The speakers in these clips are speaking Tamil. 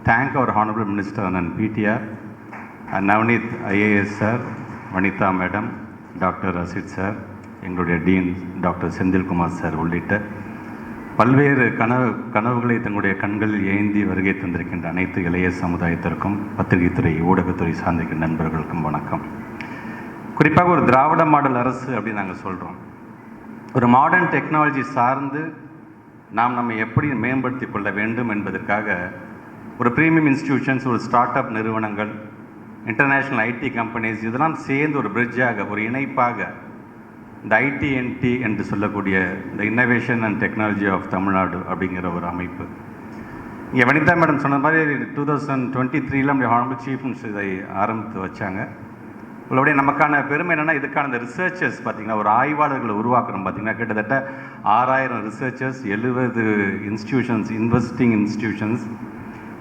thank our Honorable Minister and PTR, and Navneet IAS Sir, Vanitha Madam, Dr. Rasid Sir, எங்களுடைய டீன் டாக்டர் செந்தில்குமார் சார் உள்ளிட்ட பல்வேறு கனவுகளை தங்களுடைய கண்களில் ஏந்தி வருகை தந்திருக்கின்ற அனைத்து இளைய சமுதாயத்திற்கும் பத்திரிகைத்துறை ஊடகத்துறை சார்ந்திருக்கின்ற நண்பர்களுக்கும் வணக்கம். குறிப்பாக ஒரு திராவிட மாடல் அரசு அப்படின்னு நாங்கள் சொல்கிறோம். ஒரு மாடர்ன் டெக்னாலஜி சார்ந்து நாம் நம்ம எப்படி மேம்படுத்தி கொள்ள வேண்டும் என்பதற்காக ஒரு ப்ரீமியம் இன்ஸ்டிடியூஷன்ஸ், ஒரு ஸ்டார்ட் அப் நிறுவனங்கள், இன்டர்நேஷ்னல் ஐடி கம்பெனிஸ் இதெல்லாம் சேர்ந்து ஒரு பிரிட்ஜாக, ஒரு இணைப்பாக இந்த ஐடிஎன்டி என்று சொல்லக்கூடிய இந்த innovation and technology of Tamil Nadu அப்படிங்கிற ஒரு அமைப்பு. இங்கே வனிதா மேடம் சொன்ன மாதிரி 2023 நம்முடைய ஹானரபிள் சீஃப் மினிஸ்டர் இதை ஆரம்பித்து வச்சாங்க. உங்களுடைய நமக்கான பெருமை என்னென்னா, இதுக்கான இந்த ரிசர்ச்சர்ஸ் பார்த்திங்கன்னா, ஒரு ஆய்வாளர்களை உருவாக்கணும். பார்த்திங்கன்னா கிட்டத்தட்ட 6000 ரிசர்ச்சர்ஸ், 70 இன்ஸ்டிடியூஷன்ஸ், இன்வெஸ்டிங் இன்ஸ்டிடியூஷன்ஸ்,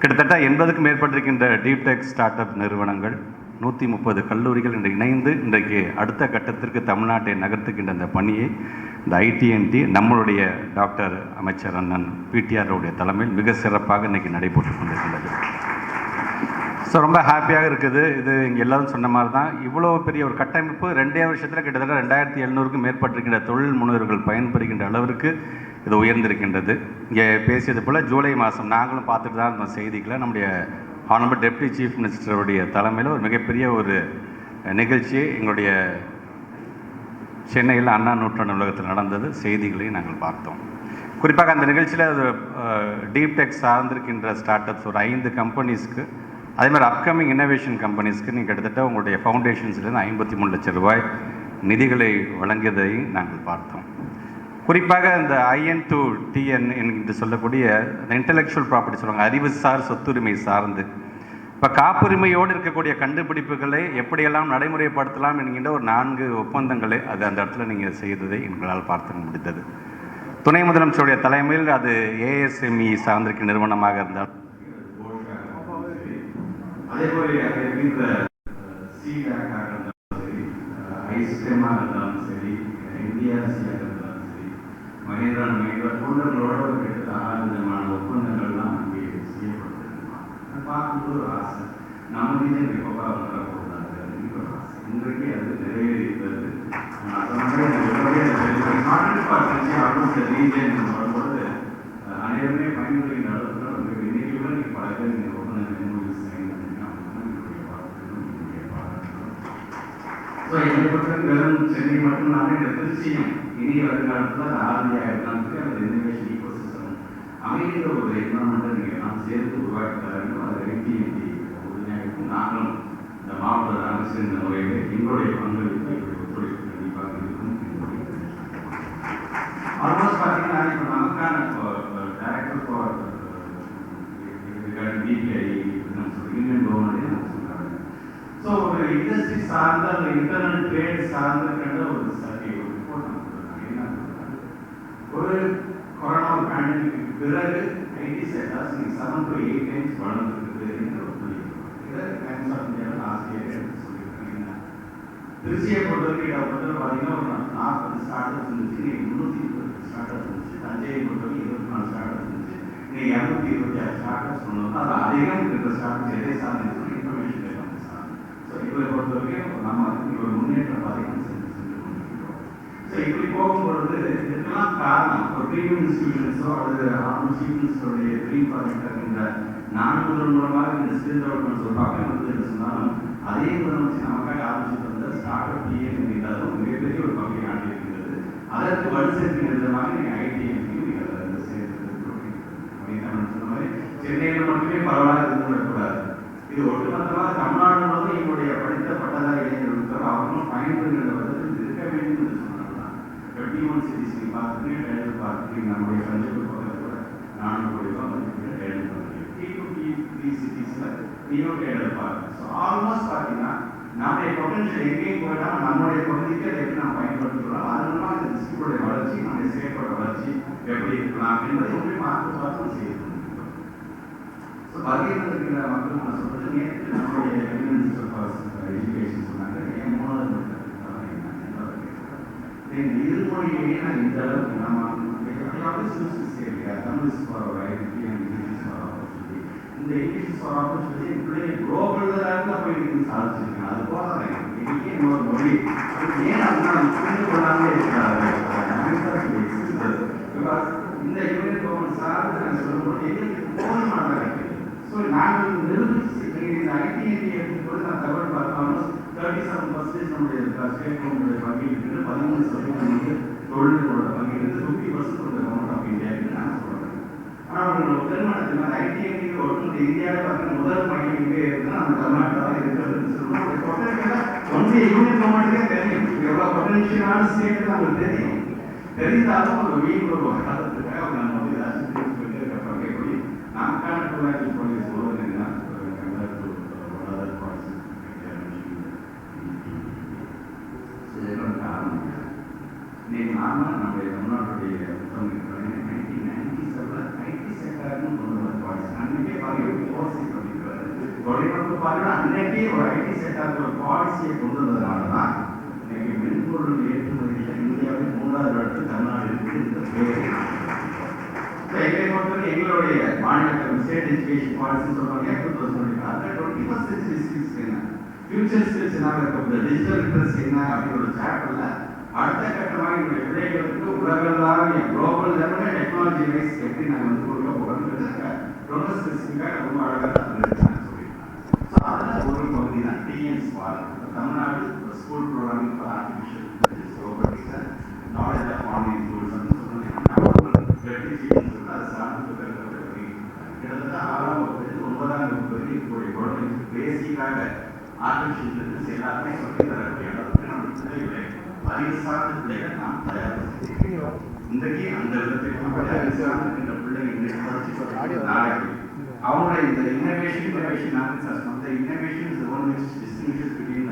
கிட்டத்தட்ட 80க்கும் மேற்பட்டிருக்கின்ற டீப் டெக் ஸ்டார்ட் அப் நிறுவனங்கள், 130 கல்லூரிகள் இன்று இணைந்து இன்றைக்கு அடுத்த கட்டத்திற்கு தமிழ்நாட்டை நகர்த்துகின்ற அந்த பணியை இந்த ஐடிஎன்டி நம்மளுடைய டாக்டர் அமைச்சர் அண்ணன் பிடிஆருடைய தலைமையில் மிக சிறப்பாக இன்றைக்கி நடைபெற்று கொண்டிருக்கின்றது. ஸோ ரொம்ப ஹாப்பியாக இருக்குது. இது இங்கே எல்லோரும் சொன்ன மாதிரி தான், இவ்வளோ பெரிய ஒரு கட்டமைப்பு 2 வருஷத்தில் கிட்டத்தட்ட 2700க்கும் மேற்பட்டிருக்கின்ற தொழில் முனைவர்கள் பயன்பெறுகின்ற அளவிற்கு இது உயர்ந்திருக்கின்றது. இங்கே பேசியது போல் ஜூலை மாதம் நாங்களும் பார்த்துட்டு தான் இருந்தோம் செய்திகளை, நம்முடைய ஹானரபிள் டெப்டி சீஃப் மினிஸ்டருடைய தலைமையில் ஒரு மிகப்பெரிய ஒரு நிகழ்ச்சி எங்களுடைய சென்னையில் அண்ணா நூற்றாண்டு உலகத்தில் நடந்தது. செய்திகளையும் நாங்கள் பார்த்தோம். குறிப்பாக அந்த நிகழ்ச்சியில் அது டீப் டெக் சார்ந்திருக்கின்ற ஸ்டார்ட் அப்ஸ் ஒரு 5 கம்பெனிஸ்க்கு, அதே மாதிரி அப்கமிங் இன்னோவேஷன் கம்பெனிஸ்க்கு நீங்கள் கிட்டத்தட்ட உங்களுடைய ஃபவுண்டேஷன்ஸ்லேருந்து 53 லட்சம் ரூபாய் நிதிகளை வழங்கியதையும் நாங்கள் பார்த்தோம். குறிப்பாக இந்த IN to TN என்று சொல்லக்கூடிய இந்த இன்டெலெக்சுவல் ப்ராப்பர்ட்டி சொல்லுவாங்க, அறிவுசார் சொத்துரிமை சார்ந்து இப்போ காப்புரிமையோடு இருக்கக்கூடிய கண்டுபிடிப்புகளை எப்படியெல்லாம் நடைமுறைப்படுத்தலாம் என்கின்ற ஒரு 4 ஒப்பந்தங்களை அது அந்த இடத்துல நீங்கள் செய்ததை எங்களால் பார்த்து முடிந்தது. துணை முதலமைச்சருடைய தலைமையில் அது ASME சார்ந்திருக்க நிறுவனமாக இருந்தால், அதே போல அங்கே இருக்கின்ற சீடாக்காக இருந்தாலும் சரி, ஐஸ்கிரீமாக இருந்தாலும் சரி, இந்தியா சியாக இருந்தாலும் சரி, மகேந்திரா போன்றவர்களோட கிட்டத்தட்ட 6 விதமான ஒப்பந்தங்கள்லாம் அங்கே செய்யப்பட்டிருக்கலாம். பார்க்கும்போது ஒரு ஆசை, நம்ம ரீஜன் எப்போ வரக்கூடாது அப்படின்னு ஒரு ஆசை. இன்றைக்கு அது நிறைவேறியிருக்கிறது. ரீஜன் வரும்போது அனைவருமே பயன்படுகின்ற அளவுக்கு இன்னைக்கு கூட நீங்கள் பல பேர் நீங்கள் ஒப்பந்தங்கள் என்னை பொறுத்த வெறும் சென்னை மட்டும் நானே இந்த திருச்சியும் இனி வருங்காலத்தில் ஆர்மியாக இருந்தாலும் அந்த இன்னோவேஷன் ஈகோ சிஸ்டம் அமைகின்ற ஒரு என்வரன்மெண்ட்டை நீங்கள் நாம் சேர்த்து உருவாக்கி தர வேண்டும். அது ஐடிஎன்டி உறுதியாக இருக்கும். நாங்களும் இந்த மாவட்ட அரசு இந்த முறையில் எங்களுடைய பங்களிப்பு ஒத்துழைப்பு கண்டிப்பாக இருக்கும். ஆல்மோஸ்ட் பார்த்தீங்கன்னா இப்போ நமக்கான director for DPI union government so ஒரு இண்டஸ்ட்ரி சார்ந்த ஒரு இன்டர்னல் ட்ரேட் சார்ந்த ஒரு சர்வே ஒரு ரிப்போர்ட் என்ன ஒரு கொரோனா பேண்டமிக்கு பிறகு ஐடி செக்டார்ஸ் 7 to 8 times வளர்ந்துருக்குது என்ற ஒரு புள்ளியிருக்கோம். இதை டைம்ஸ் ஆஃப் இந்தியாவில் ஆசிரியர் எடுத்து சொல்லியிருக்காங்க. திருச்சியை பொறுத்தவரைக்கும் பார்த்தீங்கன்னா ஒரு 40 ஸ்டார்ட் அப்ஸ் இருந்துச்சு, இன்னைக்கு 320 ஸ்டார்ட் அப்ஸ் இருந்துச்சு. தஞ்சையை பொறுத்தவரைக்கும் 24 ஸ்டார்ட் அப்ஸ் இருந்துச்சு, இன்னைக்கு 226 ஸ்டார்ட் அப்ஸ் கொண்டு அது அதிகம் இருக்கிற ஸ்டார்ட் அப்ஸ் எதை சார்ந்து இன்ஃபர்மேஷன் டெக்னாலஜி சார்ந்து. ஸோ இவரை பொறுத்தவரைக்கும் நம்ம ஒரு முன்னேற்றம் பார்த்தீங்கன்னா சென்று கொண்டிருக்கிறோம். ஸோ இப்படி போகும்பொழுது இதுக்கெல்லாம் காரணம் ஒரு ப்ரீமியம் இன்ஸ்டிடியூஷன்ஸோ அல்லது ஆர்மி சீஃப் மினிஸ்டருடைய ட்ரீம் ப்ராஜெக்ட் இருக்கின்ற 4 மூலமாக இந்த ஸ்கில் டெவலப்மெண்ட் ஒரு பக்கம் வந்து என்று சொன்னாலும் அதே முதலமைச்சர் நமக்காக ஆரம்பிச்சு வந்த ஸ்டார்ட் அப் டிஎன் என்றாலும் மிகப்பெரிய ஒரு பகுதியை ஆண்டிருக்கின்றது. அதற்கு வலு சேர்க்கின்ற விதமாக நீங்கள் ஐடிஎன்லையும் நீங்கள் அதில் சேர்த்து சொன்ன மாதிரி சென்னையில் மட்டுமே பரவலாக இருந்துவிடக்கூடாது. இது ஒட்டுமொத்தமாக தமிழ்நாடு முழுவதும் எங்களுடைய படித்த பட்டதாரி இளைஞர்கள் அவர்களும் பயன்படுகின்ற விதத்தில் இருக்க வேண்டும் என்று சொன்னால்தான். இப்போ T1 சிட்டிஸ் நீங்கள் பார்த்துட்டீங்க, டேலண்ட் பார்த்துட்டீங்க, நம்முடைய பஞ்சப்பு பக்கத்தில் கூட 4 கோடி ரூபாய் மதிப்பில் டேலண்ட் பார்த்துருக்கீங்க. T2 T3 சிட்டிஸில் நீங்களும் டேலண்ட் பாருங்கள். ஸோ ஆல்மோஸ்ட் பார்த்தீங்கன்னா நம்முடைய பொட்டன்ஷியல் எங்கேயும் போயிடாமல் நம்முடைய பகுதிக்கு அதை எப்படி நாம் பயன்படுத்துகிறோம், அது மூலமாக இந்த டிஸ்ட்ரிக்டோடைய வளர்ச்சி, நம்முடைய ஸ்டேட்டோட வளர்ச்சி எப்படி இருக்கலாம் என்பதை ஒன்றே பார்த்து செய்யணும். ஸோ வகையில் இருக்கிற மக்கள் நான் சொல்கிறது நேற்று நம்மளுடைய எஜுகேஷன் சொன்னாங்க. என் 3வது இருமொழியிலேயே நான் இந்த அளவுக்கு நம்ம எப்படியாவது தமிழ் இந்த இந்த இங்கிலீஷ் ஃபார் ஆப்பர்ச்சுனிட்டி என் பிள்ளைங்க குளோபல் லெவலில் போய் நீங்கள் சாதிச்சிருக்கேன். அது போதாது இன்னைக்கே இன்னொரு மொழி ஏன் அப்படின்னா புரிந்து கொள்ளாமலே இருக்கிறாங்க. இந்த யூனியன் கவர்மெண்ட் சார்ந்து நாங்கள் சொல்லும்போது எங்களுக்கு போதுமானதாக இருக்குது. ஸோ நாங்கள் நிரூபிச்சு இந்த ஐடிஐடி எடுத்துக்கொண்டு நான் தகவல் பார்க்காமல் 37% நம்முடைய ஸ்டேட் கவர்மெண்ட் பங்கில் இருக்குது, 13% தொழில்களோட பங்கில் இருக்குது, 50% உள்ள கவர்மெண்ட் ஆஃப் இந்தியா நான் சொல்கிறேன். ஆனால் உங்களோட பெருமானத்தில் அந்த ஐடிஐடி ஒட்டு இந்தியாவில் பார்த்தீங்கன்னா முதல் பங்கி எங்கே இருக்குன்னா நம்ம தமிழ்நாட்டில் இருக்கிறதுன்னு சொல்லுவோம். ஒன்றிய யூனியன் கவர்மெண்ட்டுக்கே தெரியும் எவ்வளோ பொட்டன்ஷியலான ஸ்டேட் நம்மளுக்கு தெரியும். தெரிந்தாலும் ஒரு வீண் ஒரு காலத்துக்காக நம்ம வந்து ஏதாச்சும் சொல்லிட்டு இருக்கப்ப எப்படி நமக்கான டூலாஜி போலீஸ் சொல்வது என்ன இன்னைக்கு நாம நம்முடைய தமிழ்நாட்டுடைய புத்தகம் 1997 ஐடி செக்டர்னு கொண்டு வந்த பாலிசி அன்னைக்கே பாருங்க பாலிசி பண்ணிக்கிறாரு. தொழில்நுட்ப பாருங்க அன்னைக்கே ஒரு ஐடி செக்டருக்கு ஒரு பாலிசியை கொண்டு வந்ததுனால தான் இன்னைக்கு மென்பொருள் ஏற்றுமதியில் இந்தியாவில் 3வது இடத்தில் தமிழ்நாடு இருக்குது. இந்த பேர் எங்களை பொறுத்தவரை எங்களுடைய மாநிலத்தில் ஸ்டேட் எஜுகேஷன் பாலிசி சொல்றாங்க 21st century skills என்ன, ஃபியூச்சர் ஸ்கில்ஸ் என்ன இருக்க, டிஜிட்டல் லிட்ரஸி என்ன அப்படிங்கிற ஒரு சாப்டர்ல அடுத்த கட்டமாக எங்களுடைய பிள்ளைகளுக்கு உலகளாவிய குளோபல் லெவலில் டெக்னாலஜி வைஸ் எப்படி நாங்கள் வந்து கொடுக்க போகிறோம்ன்றதுக்கு ரொம்ப ஸ்பெசிஃபிக்காக ரொம்ப அழகாக சொல்லியிருக்காங்க. ஸோ அதில் ஒரு பகுதி தான் TN spark Tamil Nadu school programming for artificial robotics knowledge of online tools அதை சார்ந்து கிட்டத்தட்ட 6ஆம் வகுப்பு 9ஆம் வகுப்பு வரைக்கும் இருக்கக்கூடிய குழந்தைங்களுக்கு பேசிக்காக ஆர்டிஃபிஷியல் இன்டெலிஜென்ஸ் எல்லாருமே சொல்லி தரக்கூடிய அளவுக்கு நம்ம பிள்ளைகளை அறிவு சார்ந்த பிள்ளைகளை நாம் தயார் செய்கிறோம். இன்றைக்கு அந்த விதத்தில் அறிவு சார்ந்த பிள்ளைங்க நாளைக்கு அவங்களுடைய இந்த இன்னோவேஷன் அந்த innovation is one which distinguishes between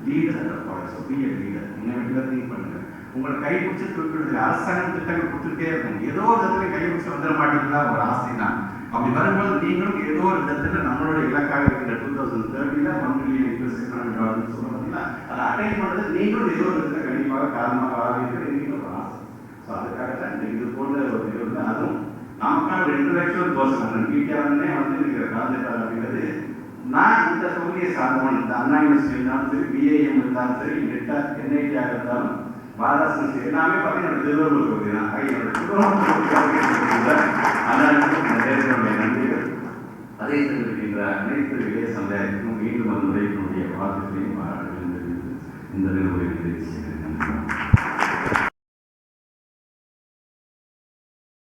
leader and product. So be a leader, இன்னோவேட்டிவாக திங்க் பண்ணுங்க. உங்களை கைப்பிடிச்சு தூக்கிடுறது அரசாங்கம் திட்டங்கள் கொடுத்துட்டே இருக்கும். ஏதோ ஒரு விதத்துல கைப்பிடிச்சு வந்துட மாட்டீங்களா ஒரு ஆசை தான். அப்படி வரும்போது நீங்களும் ஏதோ ஒரு விதத்துல நம்மளுடைய இலக்காக இருக்கிற 2030 $1 billion சொல்லுவாங்க அதை அட்டைன் பண்ணுறது நீங்களும் ஏதோ ஒரு விதத்தில் கண்டிப்பாக காரணமாக ஆகிட்டு நீங்களும் ஒரு ஆசை. ஸோ அதுக்காகத்தான் இது போன்ற ஒரு நிகழ்வு. அதுவும் நமக்கான ஒரு இன்டலெக்சுவல் பர்சன் பிடிஆர்னே வந்து இருக்கிற காலேஜ் அப்படிங்கிறது நான் இந்த தொகுதியை சார்ந்தவன். இந்த அண்ணா யூனிவர்சிட்டி இருந்தாலும் சரி, பிஏஎம் இருந்தாலும் சரி, என்ஐடியாக இருந்தாலும் பாரதாசன் எல்லாமே பார்த்தீங்கன்னா திருவள்ளூர் தொகுதி தான். என்னோட